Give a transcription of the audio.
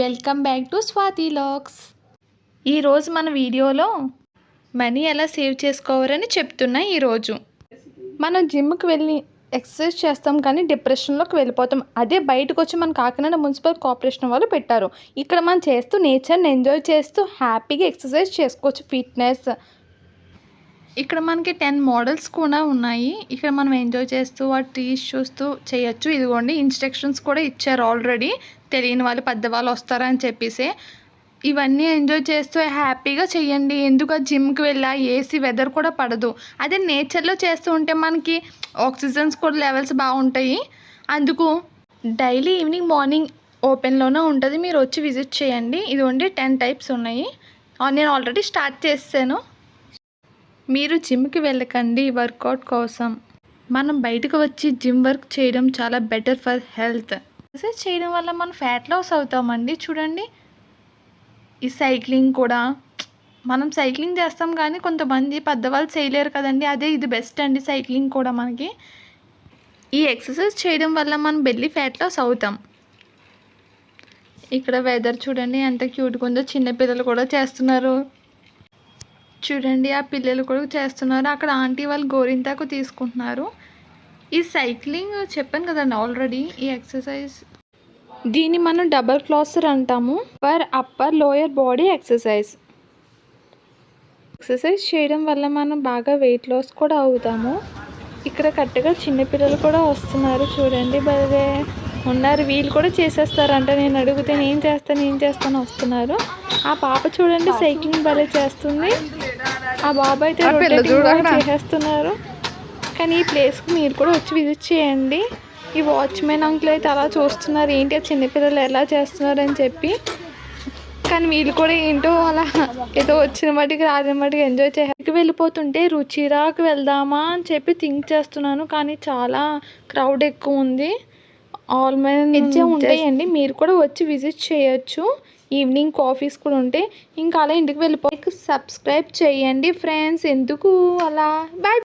Welcome back to Swathi logs. ఈరోజు మన వీడియోలో మనీ ఎలా సేవ్ చేసుకోవాలని చెప్తున్నా. ఈరోజు మనం జిమ్కి వెళ్ళి ఎక్సర్సైజ్ చేస్తాం కానీ డిప్రెషన్లోకి వెళ్ళిపోతాం. అదే బయటకు వచ్చి మన కాకినాడ మున్సిపల్ కార్పొరేషన్ వాళ్ళు పెట్టారు. ఇక్కడ మనం చేస్తూ నేచర్ని ఎంజాయ్ చేస్తూ హ్యాపీగా ఎక్సర్సైజ్ చేసుకోవచ్చు. ఫిట్నెస్ ఇక్కడ మనకి 10 మోడల్స్ కూడా ఉన్నాయి. ఇక్కడ మనం ఎంజాయ్ చేస్తూ ఆ ట్రీస్ చూస్తూ చేయొచ్చు. ఇదిగోండి ఇన్స్ట్రక్షన్స్ కూడా ఇచ్చారు ఆల్రెడీ. తెలియని వాళ్ళు పెద్దవాళ్ళు వస్తారని చెప్పేసి ఇవన్నీ ఎంజాయ్ చేస్తూ హ్యాపీగా చేయండి. ఎందుకు జిమ్కి వెళ్ళా ఏసీ వెదర్ కూడా పడదు. అదే నేచర్లో చేస్తూ ఉంటే మనకి ఆక్సిజన్స్ కూడా లెవెల్స్ బాగుంటాయి. అందుకు డైలీ ఈవినింగ్ మార్నింగ్ ఓపెన్లోనే ఉంటుంది. మీరు వచ్చి విజిట్ చేయండి. ఇదిగోండి 10 టైప్స్ ఉన్నాయి. నేను ఆల్రెడీ స్టార్ట్ చేశాను. మీరు జిమ్కి వెళ్ళకండి వర్కౌట్ కోసం. మనం బయటకు వచ్చి జిమ్ వర్క్ చేయడం చాలా బెటర్ ఫర్ హెల్త్. ఎక్సర్సైజ్ చేయడం వల్ల మనం ఫ్యాట్ లాస్ అవుతామండి. చూడండి ఈ సైక్లింగ్ కూడా మనం సైక్లింగ్ చేస్తాం కానీ కొంతమంది పెద్దవాళ్ళు చేయలేరు కదండి. అదే ఇది బెస్ట్ అండి సైక్లింగ్ కూడా మనకి. ఈ ఎక్సర్సైజ్ చేయడం వల్ల మనం బెల్లీ ఫ్యాట్ లాస్ అవుతాం. ఇక్కడ వెదర్ చూడండి ఎంత క్యూట్గా ఉందో. చిన్నపిల్లలు కూడా చేస్తున్నారు చూడండి. ఆ పిల్లలు కూడా చేస్తున్నారు. అక్కడ ఆంటీ వాళ్ళు గోరింతాకు తీసుకుంటున్నారు. ఈ సైక్లింగ్ చెప్పాను కదండి ఆల్రెడీ. ఈ ఎక్సర్సైజ్ దీన్ని మనం డబల్ క్లాసర్ అంటాము. అప్పర్ లోయర్ బాడీ ఎక్సర్సైజ్ చేయడం వల్ల మనం బాగా వెయిట్ లాస్ కూడా అవుతాము. ఇక్కడ కరెక్ట్గా చిన్నపిల్లలు కూడా వస్తున్నారు చూడండి. భలే ఉన్నారు. వీళ్ళు కూడా చేసేస్తారంట. నేను అడిగితే నేను చేస్తాను వస్తున్నారు. ఆ పాప చూడండి సైక్లింగ్ భలే చేస్తుంది. ఆ బాబు అయితే చేసేస్తున్నారు. కానీ ఈ ప్లేస్కి మీరు కూడా వచ్చి విజిట్ చేయండి. ఈ వాచ్మెన్ అంకుల్ అయితే అలా చూస్తున్నారు ఏంటి ఆ చిన్నపిల్లలు ఎలా చేస్తున్నారు అని చెప్పి. కానీ వీళ్ళు కూడా ఏంటో అలా ఏదో వచ్చిన మటుకు రాని మటుకు ఎంజాయ్ చేయడానికి వెళ్ళిపోతుంటే రుచిరాకు వెళ్దామా అని చెప్పి థింక్ చేస్తున్నాను. కానీ చాలా క్రౌడ్ ఎక్కువ ఉంది. ఆల్మోస్ట్ ఉంటాయండి. మీరు కూడా వచ్చి విజిట్ చేయొచ్చు. ఈవినింగ్ కాఫీస్ కూడా ఉంటాయి. ఇంకా అలా ఇంటికి వెళ్ళిపోయి సబ్స్క్రైబ్ చేయండి ఫ్రెండ్స్. ఎందుకు అలా బాయ్.